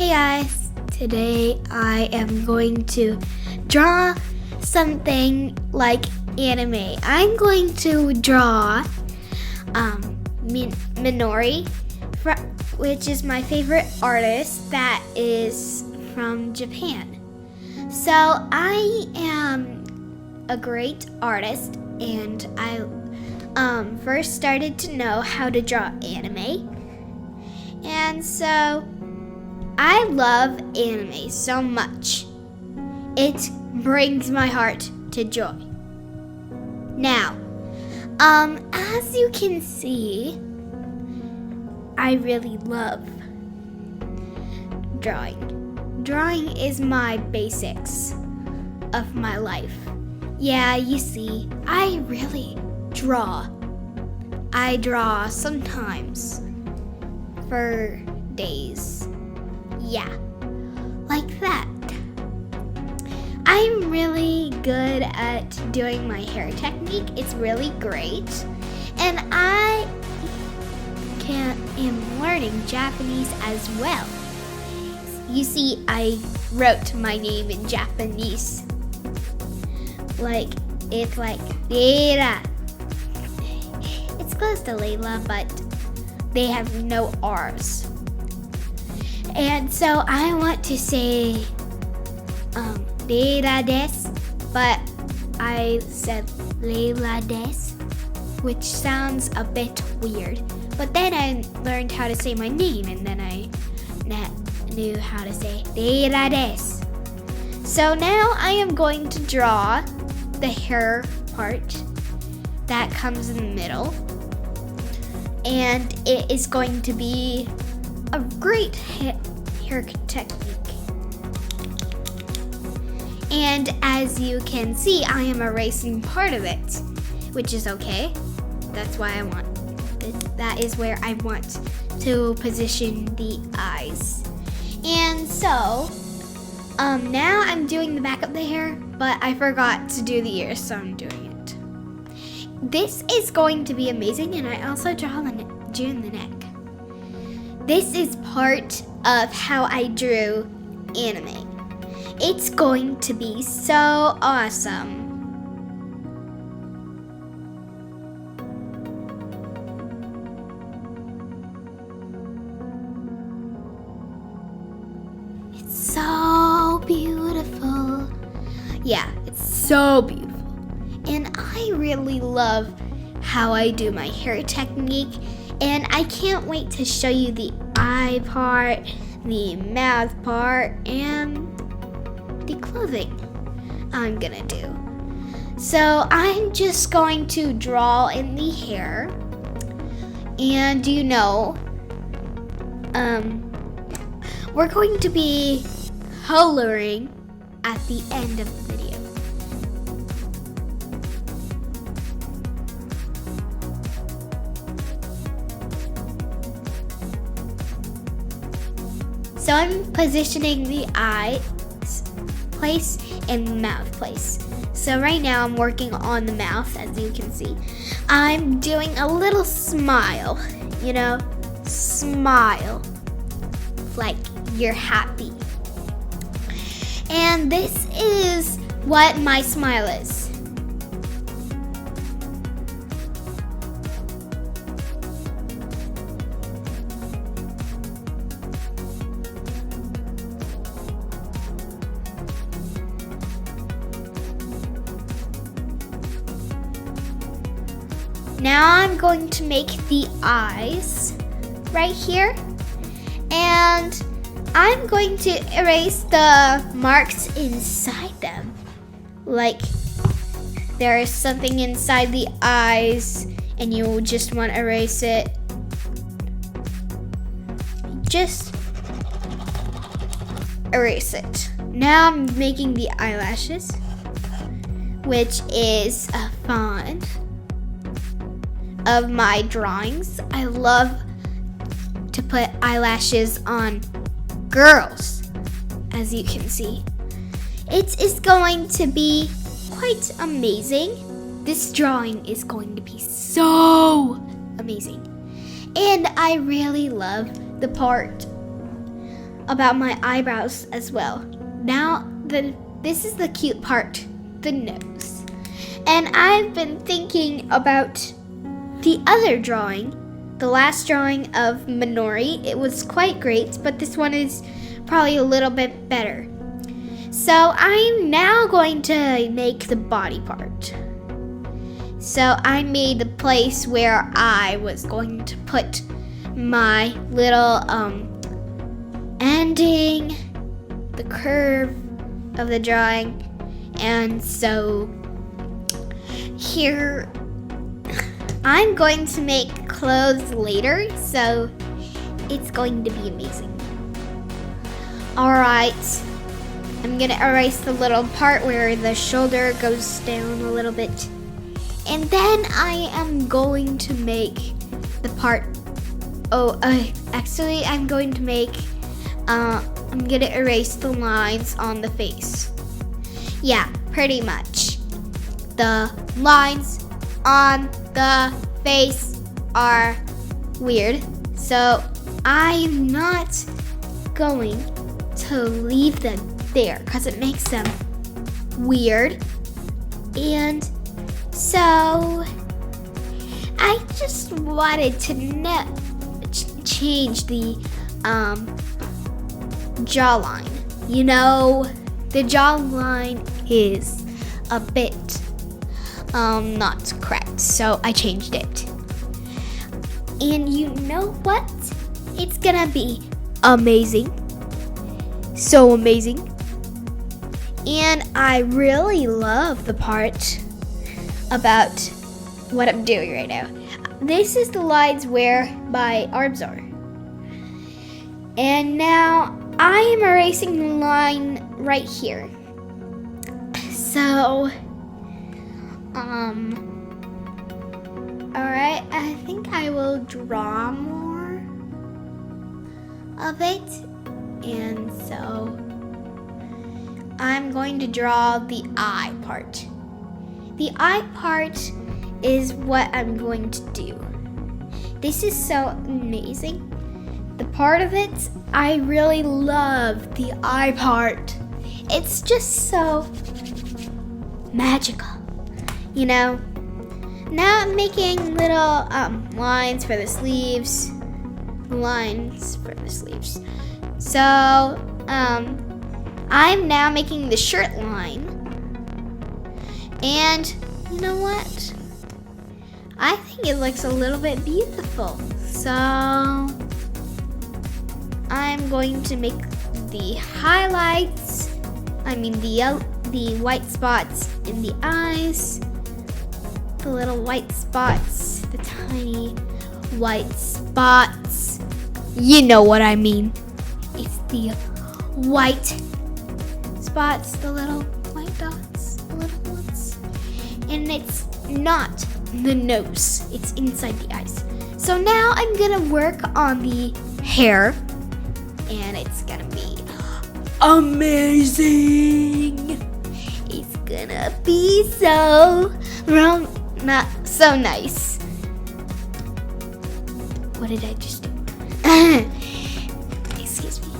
Hey guys, today I am going to draw something like anime. I'm going to draw Minori, which is my favorite artist that is from Japan. So I am a great artist, and I first started to know how to draw anime. And so I love anime so much. It brings my heart to joy. Now, as you can see, I really love drawing. Drawing is my basics of my life. Yeah, you see, I really draw. I draw sometimes for days. Yeah, like that. I'm really good at doing my hair technique. It's really great. And I am learning Japanese as well. You see, I wrote my name in Japanese. It's like Layla. It's close to Layla, but they have no R's. And so I want to say Layla des, but I said Layla des, which sounds a bit weird. But then I learned how to say my name, and then I knew how to say Layla des. So now I am going to draw the hair part that comes in the middle. And it is going to be a great hair technique. And as you can see, I am erasing part of it, which is okay. That's why I want it. That is where I want to position the eyes. And so, now I'm doing the back of the hair, but I forgot to do the ears, so I'm doing it. This is going to be amazing, and I also drew the neck. This is part of how I drew anime. It's going to be so awesome. It's so beautiful. Yeah, it's so beautiful. And I really love how I do my hair technique. And I can't wait to show you the eye part, the mouth part, and the clothing I'm gonna do. So I'm just going to draw in the hair. And we're going to be coloring at the end of the video. So I'm positioning the eye place and the mouth place. So right now I'm working on the mouth, as you can see. I'm doing a little smile, smile, like you're happy. And this is what my smile is. Now I'm going to make the eyes right here, and I'm going to erase the marks inside them. Like there is something inside the eyes and you just want to erase it. Just erase it. Now I'm making the eyelashes, which is a font of my drawings. I love to put eyelashes on girls, as you can see. It is going to be quite amazing. This drawing is going to be so amazing. And I really love the part about my eyebrows as well. Now, this is the cute part, the nose. And I've been thinking about the other drawing, the last drawing of Minori. It was quite great, but this one is probably a little bit better. So I'm now going to make the body part. So I made the place where I was going to put my little ending, the curve of the drawing. And so here, I'm going to make clothes later, so it's going to be amazing. Alright, I'm gonna erase the little part where the shoulder goes down a little bit. And then I am going to make the part, actually I'm going to make, I'm gonna erase the lines on the face. Yeah, pretty much. The lines on the face are weird, so I'm not going to leave them there because it makes them weird. And so I just wanted to change the jawline. You know, the jawline is a bit not correct, so I changed it. And you know what? It's gonna be amazing. So amazing. And I really love the part about what I'm doing right now. This is the lines where my arms are. And now I am erasing the line right here. So, alright, I think I will draw more of it. And so I'm going to draw the eye part. The eye part is what I'm going to do. This is so amazing. The part of it, I really love the eye part. It's just so magical, you know? Now I'm making little lines for the sleeves. So, I'm now making the shirt line. And you know what? I think it looks a little bit beautiful. So, I'm going to make the highlights. The white spots in the eyes. The little white spots. The tiny white spots. You know what I mean. It's the white spots, the little white dots, the little ones. And it's not the nose, it's inside the eyes. So now I'm gonna work on the hair, and it's gonna be amazing. It's gonna be not so nice. What did I just do? Excuse me.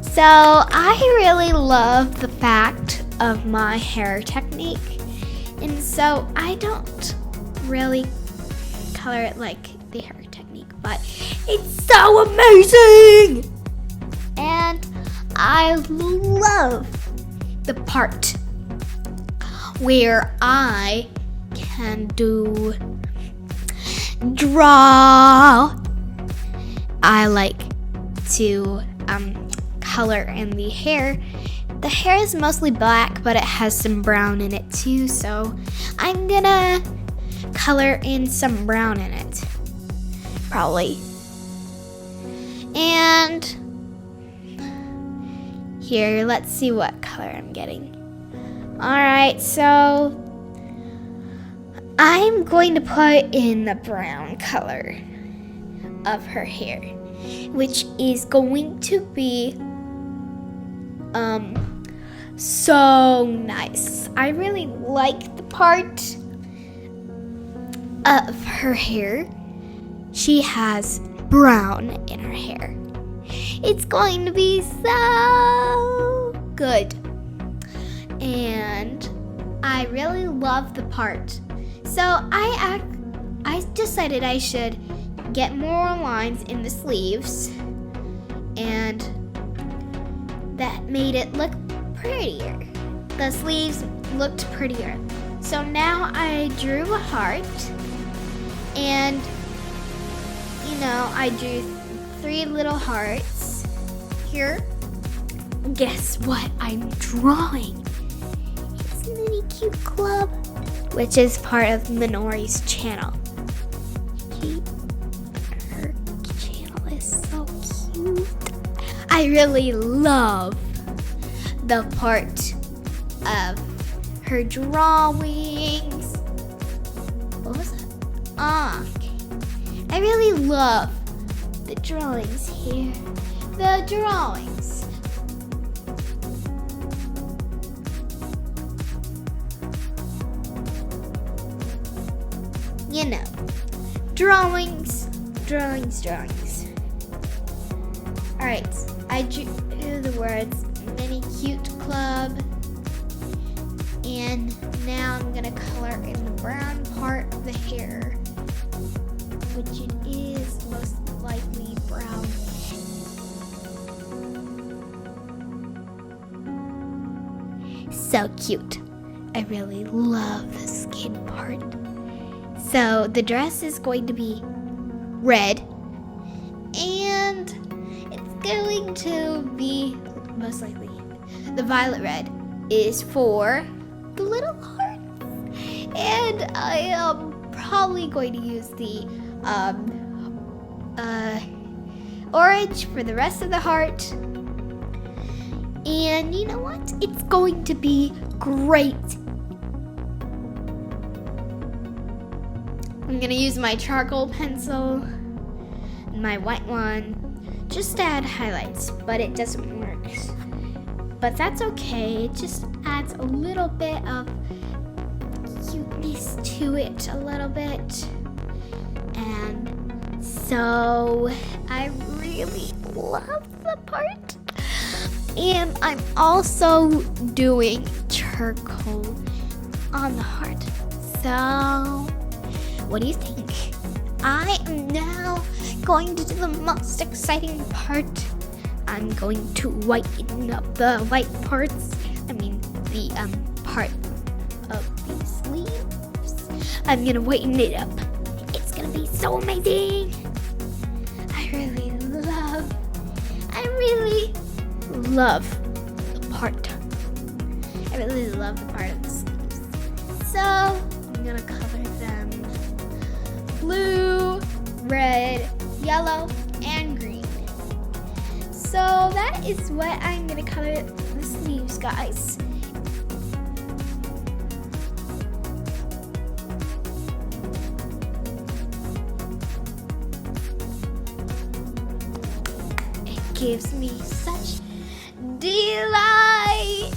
So I really love the fact of my hair technique, and so I don't really color it like the hair technique, but it's so amazing. And I love the part where I can draw. I like to color in the hair. The hair is mostly black, but it has some brown in it too, so I'm gonna color in some brown in it, probably. And here, let's see what color I'm getting. Alright, so I'm going to put in the brown color of her hair, which is going to be so nice. I really like the part of her hair. She has brown in her hair, It's going to be so good. And I really love the part. So I decided I should get more lines in the sleeves, and that made it look prettier. The sleeves looked prettier. So now I drew a heart, and I drew 3 little hearts here. Guess what I'm drawing? It's Mini Cute Club, which is part of Minori's channel. Her channel is so cute. I really love the part of her drawings. What was that? Okay. I really love the drawings here. The drawings. Drawings. Alright, I drew the words Mini Cute Club, and now I'm gonna color in the brown part of the hair, which it is most likely brown. So cute. I really love the skin part. So the dress is going to be red, and it's going to be most likely the violet red is for the little heart, and I am probably going to use the orange for the rest of the heart. And you know what? It's going to be great. I'm gonna use my charcoal pencil and my white one just to add highlights, but it doesn't work. But that's okay, it just adds a little bit of cuteness to it, a little bit. And so I really love the part. And I'm also doing charcoal on the heart. So what do you think? I am now going to do the most exciting part. I'm going to whiten up the white parts. The part of the sleeves. I'm gonna whiten it up. It's gonna be so amazing. I really love the part. I really love the part of the sleeves. So I'm gonna color them blue, red, yellow, and green. So that is what I'm gonna color the sleeves, guys. It gives me such delight.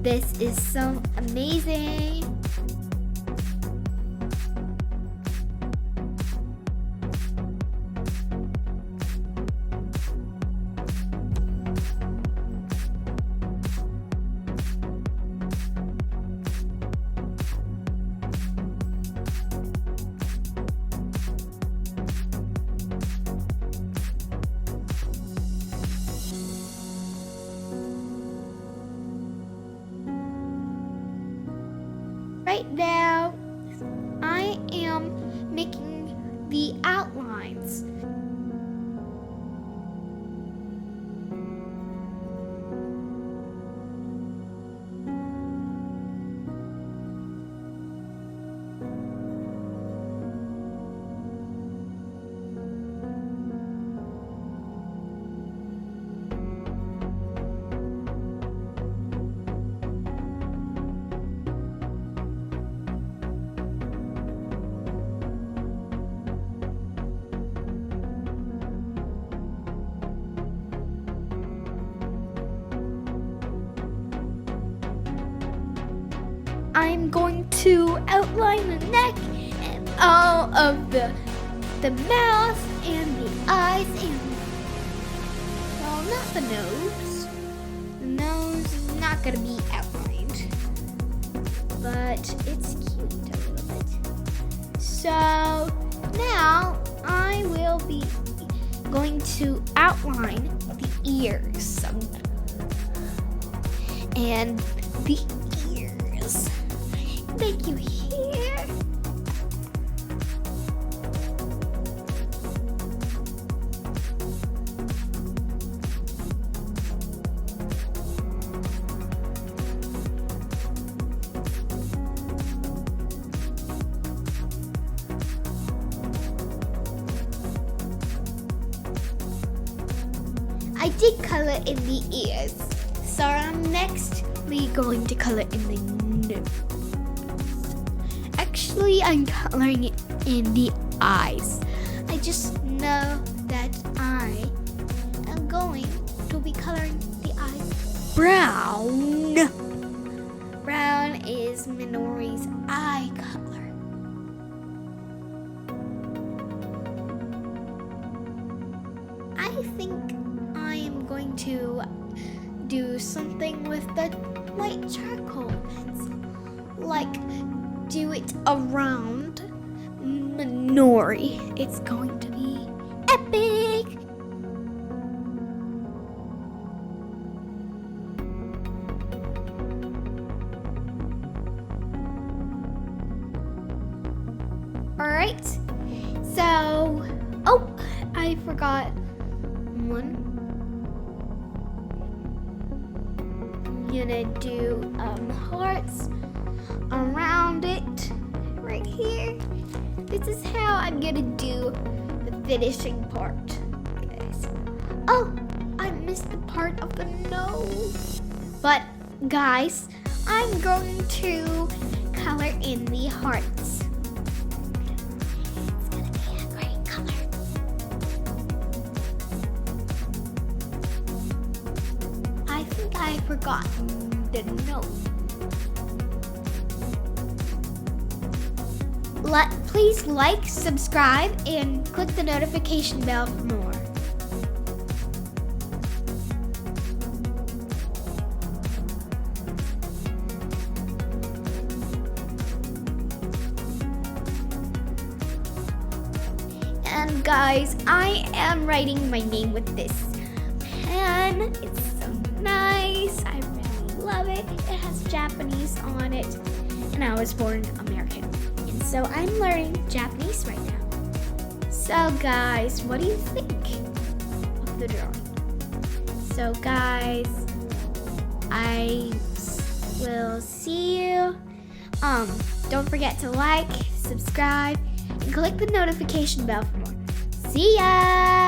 This is so amazing. Right now, I am making the outlines. I'm going to outline the neck and all of the mouth and the eyes and, well, not the nose. The nose is not gonna be outlined, but it's cute a little bit. So now I will be going to outline the ears. And the ears. Thank you here. I did color in the ears, so I'm next going to color in the nose. Actually, I'm coloring it in the eyes. I just know that I am going to be coloring the eyes brown. Brown is Minori's eye color. I think I am going to do something with the white charcoal pencil. Like, do it around Minori. It's going to be epic! Alright, so, oh, I forgot one. I'm gonna do hearts around it right here. This is how I'm gonna do the finishing part, guys. Oh, I missed the part of the nose. But guys, I'm going to color in the hearts. It's gonna be a great color. I think I forgot the nose. Please like, subscribe, and click the notification bell for more. And guys, I am writing my name with this pen. It's so nice. I really love it. It has Japanese on it. And I was born American. And so I'm learning Japanese right now. So guys, what do you think of the drawing? So guys, I will see you. Don't forget to like, subscribe, and click the notification bell for more. See ya!